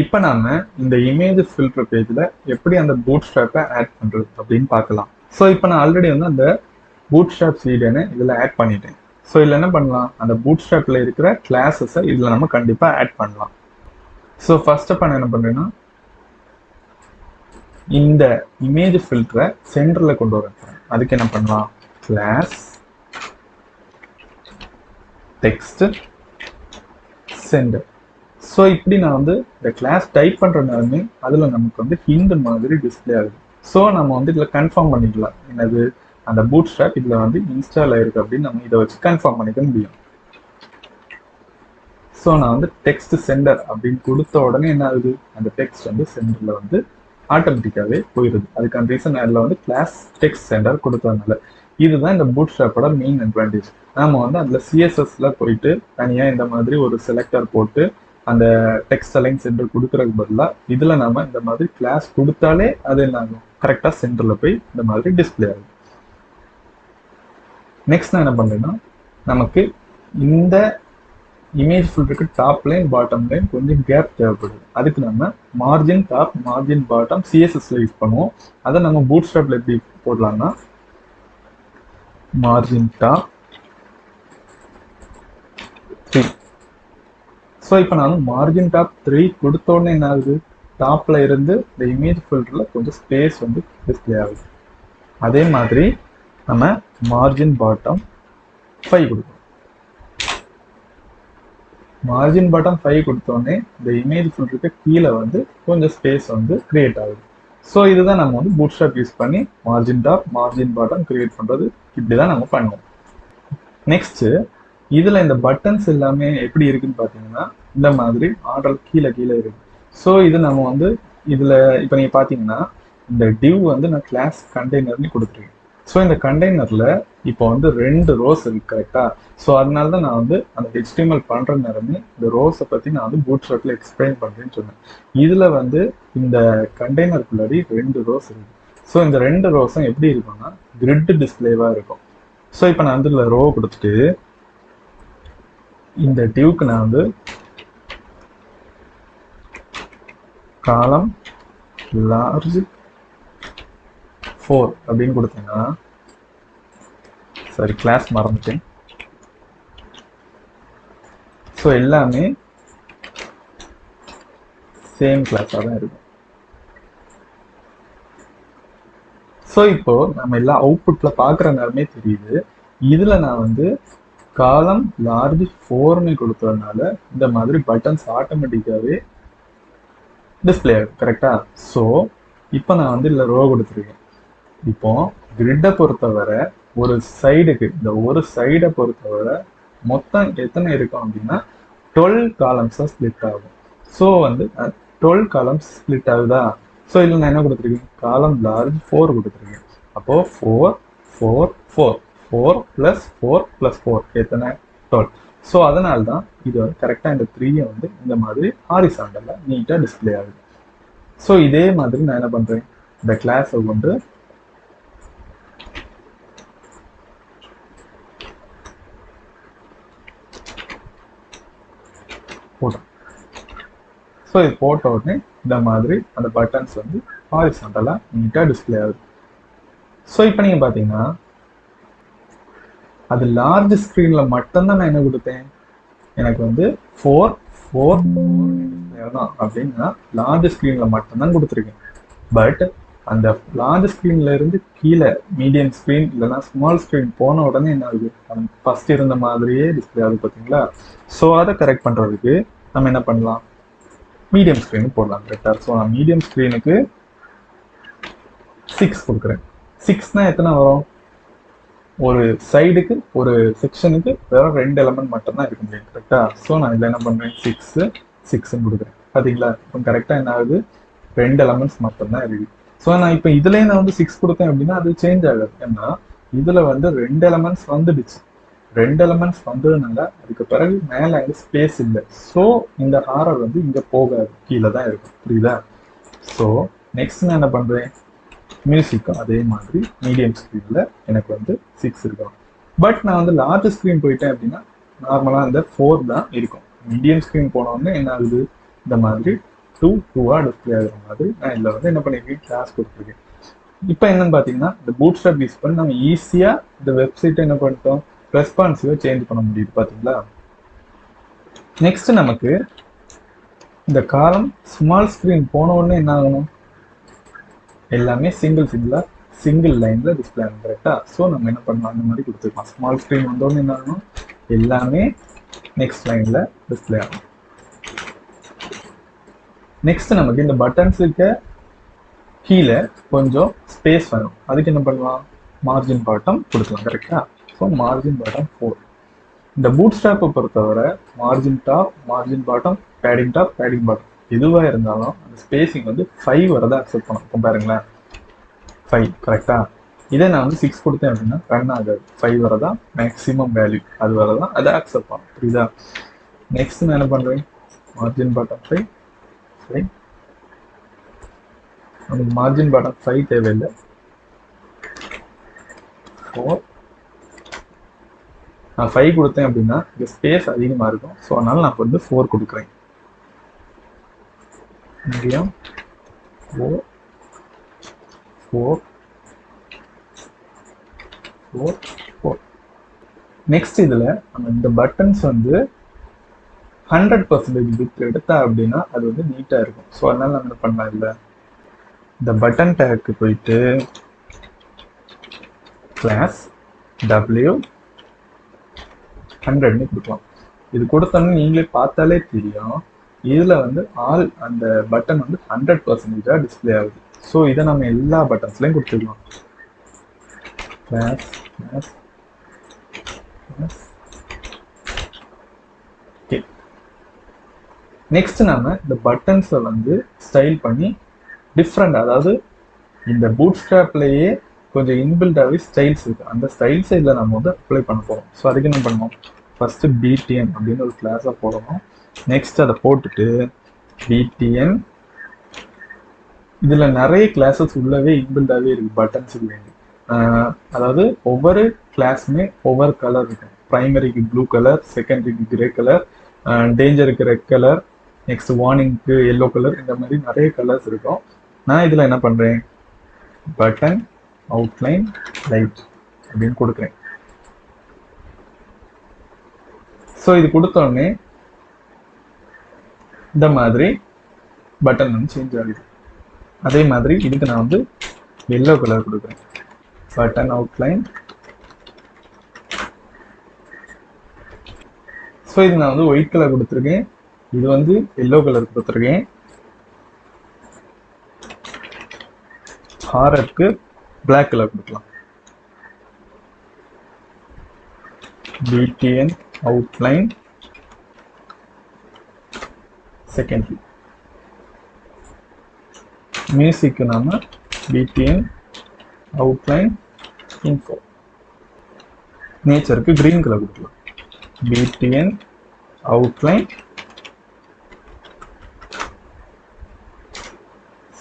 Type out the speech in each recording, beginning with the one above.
இப்போ நாம இந்த இமேஜ் ஃபில்டர் பேஜில் எப்படி அந்த பூட்ஸ்ட்ராப்பை ஆட் பண்ணுறது அப்படின்னு பார்க்கலாம். ஸோ இப்போ நான் ஆல்ரெடி வந்து அந்த பூட்ஸ்ட்ராப் சீடனை இதில் ஆட் பண்ணிட்டேன். ஸோ இதில் என்ன பண்ணலாம், அந்த பூட்ஸ்ட்ராப்பில் இருக்கிற கிளாஸஸை இதில் நம்ம கண்டிப்பாக ஆட் பண்ணலாம். ஸோ ஃபர்ஸ்ட் அப்போ நான் என்ன பண்ணுறேன்னா, இந்த இமேஜ் ஃபில்டரை சென்டரில் கொண்டு வரேன். அதுக்கு என்ன பண்ணலாம், கிளாஸ் டெக்ஸ்ட் சென்டர். ஸோ இப்படி நான் வந்து இந்த கிளாஸ் டைப் பண்ணுற நேரமே அதில் நமக்கு வந்து ஹிண்ட் மாதிரி டிஸ்பிளே ஆகுது. ஸோ நம்ம வந்து இதில் கன்ஃபார்ம் பண்ணிக்கலாம், என்னது அந்த பூட்ஸ்ட்ராப் இதில் வந்து இன்ஸ்டால் ஆயிருக்கு அப்படின்னு நம்ம இதை வச்சு கன்ஃபார்ம் பண்ணிக்க முடியும். ஸோ நான் வந்து டெக்ஸ்ட் சென்டர் அப்படின்னு கொடுத்த உடனே என்ன ஆகுது, அந்த டெக்ஸ்ட் வந்து சென்டரில் வந்து ஆட்டோமேட்டிக்காகவே போயிடுது. அதுக்கான ரீசன் அதில் வந்து கிளாஸ் டெக்ஸ்ட் சென்டர் கொடுத்ததுனால. இதுதான் இந்த பூட்ஸ்ட்ராப்போட மெயின் அட்வான்டேஜ். நாம வந்து அதில் சிஎஸ்எஸ்ல போயிட்டு தனியாக இந்த மாதிரி ஒரு செலக்டர் போட்டு அந்த டெக்ஸ்ட் அலைன் சென்டர் கொடுக்கறதுக்கு பதிலாக இதில் நாம இந்த மாதிரி கிளாஸ் கொடுத்தாலே அது என்ன ஆகும், கரெக்டாக சென்டரில் போய் இந்த மாதிரி டிஸ்பிளே ஆகும். நெக்ஸ்ட் நான் என்ன பண்ணுறேன்னா, நமக்கு இந்த இமேஜ் ஃபில்டருக்கு டாப் லைன் பாட்டம் லைன் கொஞ்சம் கேப் தேவைப்படுது. அதுக்கு நம்ம மார்ஜின் டாப் மார்ஜின் பாட்டம் சிஎஸ்எஸ்ல யூஸ் பண்ணுவோம். அதை நம்ம பூட்ஸ்ட்ராப்ல எப்படி போடலாம்னா, மார்ஜின் டாப் 3. ஸோ இப்போ நான் மார்ஜின் டாப் 3 கொடுத்த உடனே என்ன ஆகுது, டாப்ல இருந்து இந்த இமேஜ் ஃபில்டர்ல கொஞ்சம் ஸ்பேஸ் வந்து டிஸ்பிளே ஆகுது. அதே மாதிரி நம்ம மார்ஜின் பாட்டம் 5 கொடுக்கணும். மார்ஜின் பாட்டம் 5 கொடுத்தோடனே இந்த இமேஜ் ஃபில்டருக்கு கீழே வந்து கொஞ்சம் ஸ்பேஸ் வந்து கிரியேட் ஆகுது. ஸோ இதுதான் நம்ம வந்து பூட்ஸ்ட்ராப் யூஸ் பண்ணி margin top margin bottom create பண்ணுறது. இப்படி தான் நம்ம பண்ணுவோம். நெக்ஸ்ட் இதில் இந்த பட்டன்ஸ் எல்லாமே எப்படி இருக்குன்னு பார்த்தீங்கன்னா, இந்த மாதிரி ஆர்டர் கீழே கீழே இருக்கு. ஸோ இது நம்ம வந்து இதில் இப்போ நீங்கள் பார்த்தீங்கன்னா, இந்த டிவ் வந்து நான் கிளாஸ் கண்டெய்னர்னு கொடுத்துருக்கேன். ஸோ இந்த கண்டெய்னரில் இப்போ வந்து 2 ரோஸ் இருக்கு கரெக்டாக. ஸோ அதனால தான் நான் வந்து அந்த HTML பண்ணுற நேரமே இந்த ரோஸை பற்றி நான் வந்து பூட்ஸ்ட்ராப்பில் எக்ஸ்பிளைன் பண்ணுறேன்னு சொன்னேன். இதில் வந்து இந்த கண்டெய்னருக்குள்ளாடி 2 ரோஸ் இருக்கு. ஸோ இந்த 2 ரோஸும் எப்படி இருக்கும்னா கிரிட் டிஸ்பிளேவாக இருக்கும். ஸோ இப்போ நான் வந்து இதில் ரோ கொடுத்துட்டு இந்த டிவ்க்கு நான் வந்து காலம் லார்ஜ் 4 அப்படின்னு கொடுத்தீங்கன்னா, சரி கிளாஸ் மறந்துட்டேன். ஸோ எல்லாமே சேம் கிளாஸாக தான் இருக்கும். ஸோ இப்போ நம்ம எல்லா அவுட்புட்ல பார்க்குற நேரமே தெரியுது, இதில் நான் வந்து காலம் லார்ஜ் 4ன்னு கொடுத்ததுனால இந்த மாதிரி பட்டன்ஸ் ஆட்டோமேட்டிக்காகவே டிஸ்பிளே ஆகும் கரெக்டா. ஸோ இப்போ நான் வந்து இதில் ரோ கொடுத்துருக்கேன். இப்போ கிரிட்டை பொறுத்தவரை ஒரு சைடுக்கு இந்த ஒரு சைடை பொறுத்தவரை மொத்தம் எத்தனை இருக்கும் அப்படின்னா 12 காலம்ஸாக ஸ்பிளிட் ஆகும். ஸோ வந்து 12 காலம்ஸ் ஸ்பிளிட் ஆகுதா. ஸோ இதில் நான் என்ன கொடுத்துருக்கேன், காலம் லார்ஜ் 4 கொடுத்துருக்கேன். அப்போ 4 4 4 4 + 4 + 4 எத்தனை 12. ஸோ அதனால தான் இது வந்து கரெக்டாக இந்த 3 வந்து இந்த மாதிரி ஹாரிசாண்டலில் நீட்டாக டிஸ்பிளே ஆகுது. ஸோ இதே மாதிரி நான் என்ன பண்ணுறேன், இந்த கிளாஸை கொண்டு போட்டோம். ஸோ இது போட்ட உடனே இந்த மாதிரி அந்த பட்டன்ஸ் வந்து ஹாரிசாண்டலாக நீட்டாக டிஸ்பிளே ஆகுது. ஸோ இப்போ நீங்கள் பார்த்தீங்கன்னா, அது லார்ஜ் ஸ்க்ரீனில் மட்டும்தான் நான் என்ன கொடுத்தேன், எனக்கு வந்து 4 4 வேணும் அப்படின்னா லார்ஜ் ஸ்க்ரீனில் மட்டும்தான் கொடுத்துருக்கேன். பட் அந்த லார்ஜ் ஸ்க்ரீன்ல இருந்து கீழே மீடியம் ஸ்க்ரீன் இல்லைன்னா ஸ்மால் ஸ்க்ரீன் போன உடனே என்ன ஆகுது, ஃபர்ஸ்ட் இருந்த மாதிரியே டிஸ்பிளே ஆகுது பார்த்தீங்களா. ஸோ அதை கரெக்ட் பண்ணுறதுக்கு நம்ம என்ன பண்ணலாம், மீடியம் ஸ்க்ரீனுக்கு போடலாம் கரெக்டாக. ஸோ நான் மீடியம் ஸ்க்ரீனுக்கு 6 கொடுக்குறேன். 6னா எத்தனை வரும், ஒரு சைடுக்கு ஒரு செக்ஷனுக்கு வெறும் 2 எலமெண்ட் மட்டும்தான் இருக்க முடியும் கரெக்டா. ஸோ நான் இதில் என்ன பண்ணுறேன், 6 6ன்னு கொடுக்குறேன் பார்த்தீங்களா. இப்போ கரெக்டாக என்ன ஆகுது, 2 எலமெண்ட்ஸ் மட்டும்தான் இருக்கு. ஸோ நான் இப்போ இதுலேயே நான் வந்து 6 கொடுத்தேன் அப்படின்னா அது சேஞ்ச் ஆகாது. ஏன்னா இதில் வந்து 2 எலமெண்ட்ஸ் வந்துடுச்சு. 2 எலமெண்ட்ஸ் வந்ததுனால அதுக்கு பிறகு மேலே அங்கே ஸ்பேஸ் இல்லை. ஸோ இந்த ஹாரர் வந்து இங்கே போகாது, கீழே தான் இருக்கும். புரியுதா. ஸோ நெக்ஸ்ட் நான் என்ன பண்ணுறேன், மியூசிக்கும் அதே மாதிரி மீடியம் ஸ்க்ரீனில் எனக்கு வந்து 6 இருக்கும். பட் நான் வந்து லார்ஜ் ஸ்க்ரீன் போயிட்டேன் அப்படின்னா நார்மலாக இந்த 4 தான் இருக்கும். மீடியம் ஸ்க்ரீன் போனோடனே என்ன ஆகுது, இந்த மாதிரி 2 டிஸ்பிளே ஆகிற மாதிரி நான் இதில் வந்து என்ன பண்ணியிருக்கேன், கிளாஸ் கொடுத்துருக்கேன். இப்போ என்னன்னு பார்த்தீங்கன்னா, இந்த பூட்ஸ்ட்ராப் யூஸ் பண்ணி நம்ம ஈஸியாக இந்த வெப்சைட்டை என்ன பண்ணிட்டோம், ரெஸ்பான்சிவாக சேஞ்ச் பண்ண முடியுது பார்த்தீங்களா. நெக்ஸ்ட் நமக்கு இந்த காலம் ஸ்மால் ஸ்க்ரீன் போன உடனே என்ன ஆகணும், எல்லாமே சிங்கிள் லைனில் டிஸ்பிளே ஆகும் கரெக்டாக. ஸோ நம்ம என்ன பண்ணலாம், அந்த மாதிரி கொடுத்துருக்கலாம். ஸ்மால் ஸ்க்ரீன் வந்தோடனே என்ன ஆகணும், எல்லாமே நெக்ஸ்ட் லைனில் டிஸ்பிளே ஆகும். நெக்ஸ்ட் நமக்கு இந்த பட்டன்ஸுக்கு கீழே கொஞ்சம் ஸ்பேஸ் வேணும். அதுக்கு என்ன பண்ணலாம், மார்ஜின் பாட்டம் கொடுக்கலாம் கரெக்டா. So margin bottom 4. இந்த பூட்ஸ்ட்ராப்பை பொறுத்தவரை margin top, margin bottom, padding top, padding bottom எதுவாக இருந்தாலும் அந்த ஸ்பேசிங் வந்து 5 வரதான் அக்செப்ட் பண்ணும். இப்போ பாருங்களேன், 5 கரெக்டா. இதே நான் வந்து 6 கொடுத்தேன் அப்படின்னா ரன் ஆகாது. 5 வரதான் மேக்ஸிமம் வேல்யூ, அது வரதான் அதை அக்செப்ட் பண்ணும். புரியுதா. நெக்ஸ்ட் நான் என்ன பண்ணுறேன், மார்ஜின் பாட்டம் 5. நமக்கு மார்ஜின் பாட்டம் 5 தேவையில்லை, 4. நான் 5 கொடுத்தேன் அப்படின்னா இந்த ஸ்பேஸ் அதிகமாக இருக்கும். ஸோ அதனால நான் வந்து 4 கொடுக்குறேன். மீடியம் 4, 4, 4, 4. நெக்ஸ்ட் இதில் நம்ம இந்த பட்டன்ஸ் வந்து 100% வித் எடுத்தா அப்படின்னா அது வந்து நீட்டாக இருக்கும். ஸோ அதனால நம்ம என்ன பண்ணலாம், இல்லை இந்த பட்டன் டேக்கு போயிட்டு கிளாஸ் W100 கொடுக்கலாம். இது கொடுத்தோன்னு நீங்களே பார்த்தாலே தெரியும், இதில் வந்து அந்த பட்டன் வந்து 100% டிஸ்பிளே ஆகுது. ஸோ இதை நம்ம எல்லா பட்டன்ஸ்லையும் கொடுத்துக்கலாம். Class okay. நெக்ஸ்ட் நம்ம இந்த பட்டன்ஸை வந்து ஸ்டைல் பண்ணி டிஃப்ரெண்ட், அதாவது இந்த பூட்ஸ்ட்ராப்லேயே கொஞ்சம் இன்பில்டாகவே ஸ்டைல்ஸ் இருக்குது. அந்த ஸ்டைல்ஸை இதில் நம்ம வந்து அப்ளை பண்ண போகிறோம். ஸோ அதுக்கு என்ன பண்ணணும், ஃபஸ்ட்டு BTN அப்படின்னு ஒரு கிளாஸாக போடணும். நெக்ஸ்ட் அதை போட்டுட்டு BTN, இதில் நிறைய கிளாஸஸ் உள்ளவே இன்பில்டாகவே இருக்குது பட்டன்ஸுக்கு வேண்டி. அதாவது ஒவ்வொரு கிளாஸுமே ஒவ்வொரு கலர் இருக்கும். ப்ரைமரிக்கு ப்ளூ கலர், செகண்டரிக்கு கிரே கலர், டேஞ்சருக்கு ரெட் கலர், நெக்ஸ்ட் வார்னிங்க்கு எல்லோ கலர், இந்த மாதிரி நிறைய கலர்ஸ் இருக்கும். நான் இதில் என்ன பண்ணுறேன், பட்டன் அவுட்லைன் லைட் அப்படின்னு கொடுக்குறேன். ஸோ இது கொடுத்தோடனே இந்த மாதிரி பட்டன் வந்து சேஞ்ச் ஆகுது. அதே மாதிரி இதுக்கு நான் வந்து எல்லோ கலர் கொடுக்குறேன், பட்டன் அவுட்லைன். ஸோ இது நான் வந்து ஒயிட் கலர் கொடுத்துருக்கேன், இது வந்து எல்லோ கலர் கொடுத்துருக்கேன். ஹாரருக்கு பிளாக் கலர் கொடுக்கலாம். BTN outline secondary. மியூசிக்கு நாம BTN அவுட்லைன் இன்ஃபோ. நேச்சருக்கு கிரீன் கலர் கொடுக்கலாம், BTN outline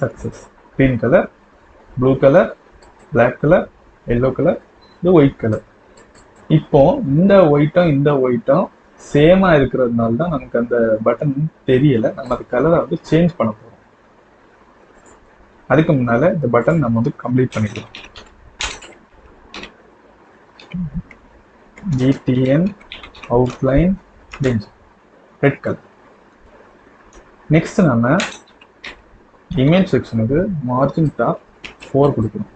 success. Green colour, blue colour, black colour, yellow colour, இது ஒயிட் கலர். இப்போ இந்த ஒயிட்டும் சேமா இருக்கிறதுனால தான் நமக்கு அந்த பட்டன் தெரியல. நம்ம அந்த கலரை வந்து சேஞ்ச் பண்ண போறோம். அதுக்கு முன்னால இந்த பட்டன் நம்ம வந்து கம்ப்ளீட் பண்ணிக்கலாம். BTN outline red colour. Next நம்ம இமேஜ் செக்ஷனுக்கு மார்ஜின் டாப் 4 கொடுக்கணும்.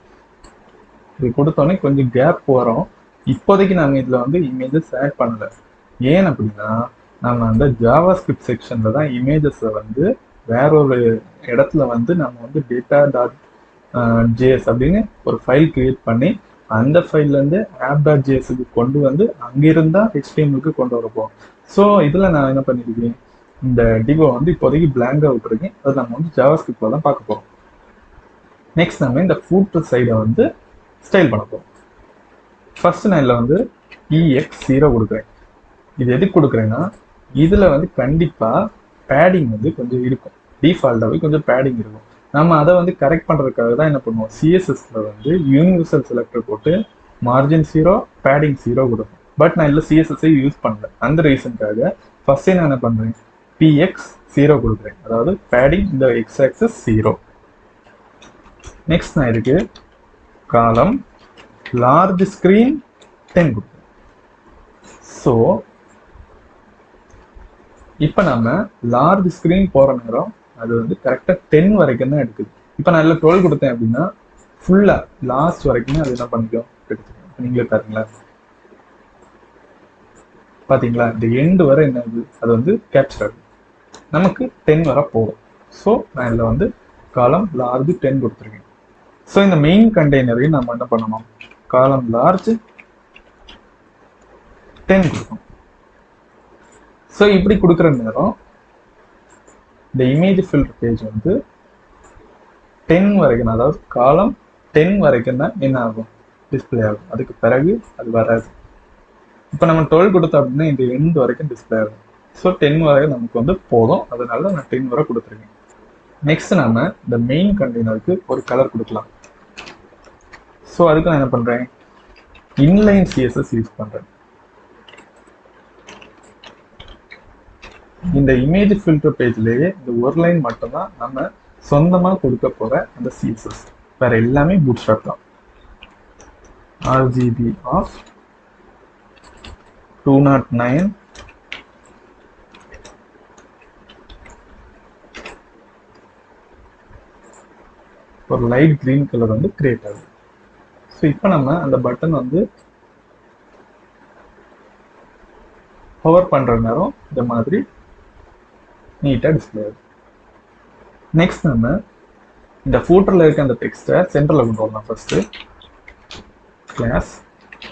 இது கொடுத்தோடனே கொஞ்சம் கேப் வரும். இப்போதைக்கு நம்ம இதில் வந்து இமேஜஸ் ஆட் பண்ணலை. ஏன் அப்படின்னா நம்ம அந்த ஜாவாஸ்கிரிப்ட் செக்ஷனில் தான் இமேஜஸை வந்து வேற ஒரு இடத்துல வந்து நம்ம வந்து data.js அப்படின்னு ஒரு ஃபைல் கிரியேட் பண்ணி அந்த ஃபைல்லேருந்து app.jsக்கு கொண்டு வந்து அங்கிருந்தா HTMLக்கு கொண்டு வரப்போம். ஸோ இதில் நான் என்ன பண்ணியிருக்கேன், இந்த டிவோ வந்து இப்போதைக்கு பிளாங்காக விட்டுருக்கேன். அதை நம்ம வந்து ஜாவாஸ்கிரிப்டில் தான் பார்க்க போகிறோம். நெக்ஸ்ட் நம்ம இந்த ஃபூட்டர் சைடை வந்து ஸ்டைல் பண்ண போகிறோம். ஃபர்ஸ்ட் நான் இதில் வந்து EX0 கொடுக்குறேன். இது எதுக்கு கொடுக்குறேன்னா இதில் வந்து கண்டிப்பாக பேடிங் வந்து கொஞ்சம் இருக்கும், டிஃபால்ட்டாகவே கொஞ்சம் பேடிங் இருக்கும். நம்ம அதை வந்து கரெக்ட் பண்ணுறதுக்காக தான் என்ன பண்ணுவோம், CSSல வந்து யூனிவர்சல் செலக்டர் போட்டு மார்ஜின் 0 பேடிங் 0 கொடுக்கும். பட் நான் இதில் CSSஐ யூஸ் பண்ணல. அந்த ரீசனுக்காக ஃபர்ஸ்டே நான் என்ன பண்ணுறேன், PX 0 கொடுக்குறேன். அதாவது பேடிங் இந்த எக்ஸ் ஆக்சஸ் 0. நெக்ஸ்ட் நான் இதுக்கு காலம் லார்ஜ் ஸ்கிரீன் 10 கொடுக்குறேன். ஸோ இப்போ நம்ம லார்ஜ் ஸ்கிரீன் போகிற நேரம் அது வந்து கரெக்டாக 10 வரைக்கும் தான் எடுக்குது. இப்போ நான் இல்லை 12 கொடுத்தேன் அப்படின்னா ஃபுல்லாக லாஸ்ட் வரைக்குமே அது என்ன பண்ணிக்கும் எடுத்துக்கணும். நீங்களே பாருங்களா, பார்த்தீங்களா, இந்த எண்டு வரை என்ன ஆகுது, அது வந்து கேப்சர் ஆகுது. நமக்கு 10 வரை போகும். ஸோ நான் இதில் வந்து காலம் லார்ஜ் 10 கொடுத்துருக்கேன். ஸோ இந்த மெயின் கண்டெய்னரையும் நம்ம என்ன பண்ணணும், காலம் லார்ஜ் 10 கொடுக்கணும். ஸோ இப்படி கொடுக்குற நேரம் இந்த இமேஜ் ஃபில்டர் பேஜ் வந்து 10 வரைக்கும், அதாவது காலம் 10 வரைக்கும் தான் என்ன ஆகும், டிஸ்பிளே ஆகும். அதுக்கு பிறகு அது வராது. இப்போ நம்ம 12 கொடுத்தோம் அப்படின்னா இந்த எண்டு வரைக்கும் டிஸ்பிளே ஆகும். ஸோ 10 வரைக்கும் நமக்கு வந்து போதும். அதனால நான் 10 வரை கொடுத்துருக்கேன். நெக்ஸ்ட் நம்ம இந்த மெயின் கண்டெய்னருக்கு ஒரு கலர் கொடுக்கலாம். ஸோ அதுக்கு நான் என்ன பண்ணுறேன், இன்லைன் சிஎஸ்எஸ் யூஸ் பண்ணுறேன். இந்த இமேஜ் ஃபில்டர் பேஜ்லேயே இந்த ஒரு லைன் மட்டும்தான் நம்ம சொந்தமாக கொடுக்க போகிற அந்த சிஎஸ்எஸ். வேற எல்லாமே பூட்ஸ்ட்ராப் தான். RGB of 209 ஒரு லைட் கிரீன் கலர் வந்து கிரியேட் ஆகுது. ஸோ இப்போ நம்ம அந்த பட்டன் வந்து ஹவர் பண்ணுற நேரம் இந்த மாதிரி நீட்டாக டிஸ்பிளே ஆகுது. நெக்ஸ்ட் நம்ம இந்த ஃபூட்டரில் இருக்க அந்த டெக்ஸ்ட்டை சென்டரில் கொண்டு வரலாம். ஃபர்ஸ்ட்டு கிளாஸ்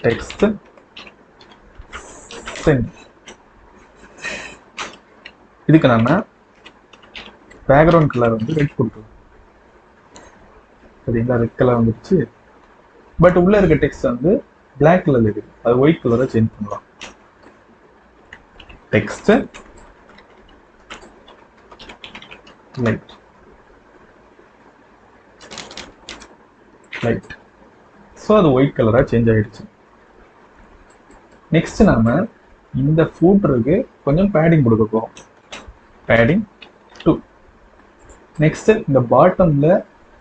டெக்ஸ்ட் சென்ட். இதுக்கு நம்ம பேக்ரவுண்ட் கலர் வந்து ரெட் கொடுக்கணும். சரிங்களா, ரெட் கலர் வந்துருச்சு. பட் உள்ள இருக்க டெக்ஸ்ட் வந்து பிளாக் கலர் இருக்குது, அது ஒயிட் கலரை சேஞ்ச் பண்ணலாம். Text light light. ஸோ அது ஒயிட் கலராக சேஞ்ச் ஆகிடுச்சு. நெக்ஸ்ட் நாம இந்த ஃபூட்டருக்கு கொஞ்சம் பேடிங் கொடுக்க போகிறோம். பேடிங் 2. நெக்ஸ்ட் இந்த பாட்டம்ல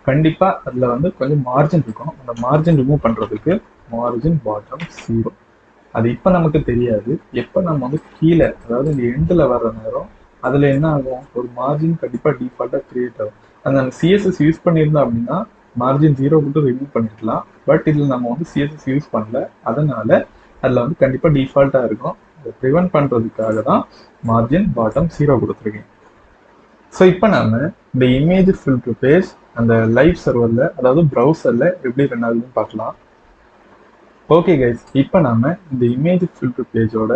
கண்டிப்பாக அதில் வந்து கொஞ்சம் மார்ஜின் இருக்கும். அந்த மார்ஜின் ரிமூவ் பண்ணுறதுக்கு மார்ஜின் பாட்டம் 0. அது இப்போ நமக்கு தெரியாது. எப்போ நம்ம வந்து கீழே, அதாவது இந்த எண்டில் வர்ற நேரம் அதில் என்ன ஆகும், ஒரு மார்ஜின் கண்டிப்பாக டிஃபால்ட்டாக கிரியேட் ஆகும். அந்த நம்ம சிஎஸ்எஸ் யூஸ் பண்ணியிருந்தோம் அப்படின்னா மார்ஜின் 0 மட்டும் ரிமூவ் பண்ணிக்கலாம். பட் இதில் நம்ம வந்து சிஎஸ்எஸ் யூஸ் பண்ணல, அதனால அதில் வந்து கண்டிப்பாக டிஃபால்ட்டாக இருக்கும். அதை ப்ரிவென்ட் பண்ணுறதுக்காக தான் மார்ஜின் பாட்டம் 0 கொடுத்துருக்கேன். ஸோ இப்போ நம்ம இந்த இமேஜ் ஃபில்டர் பேஜ் அந்த லைவ் சர்வரில், அதாவது ப்ரௌசரில் எப்படி ரன் ஆகுதுன்னு பார்க்கலாம். ஓகே கைஸ், இப்போ நாம இந்த இமேஜ் ஃபில்டர் பேஜோட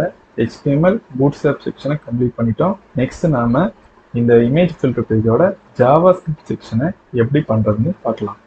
HTML பூட்ஸ்ட்ராப் செக்ஷனை கம்ப்ளீட் பண்ணிட்டோம். நெக்ஸ்ட் நாம இந்த இமேஜ் ஃபில்டர் பேஜோட JavaScript செக்ஷனை எப்படி பண்றதுன்னு பார்க்கலாம்.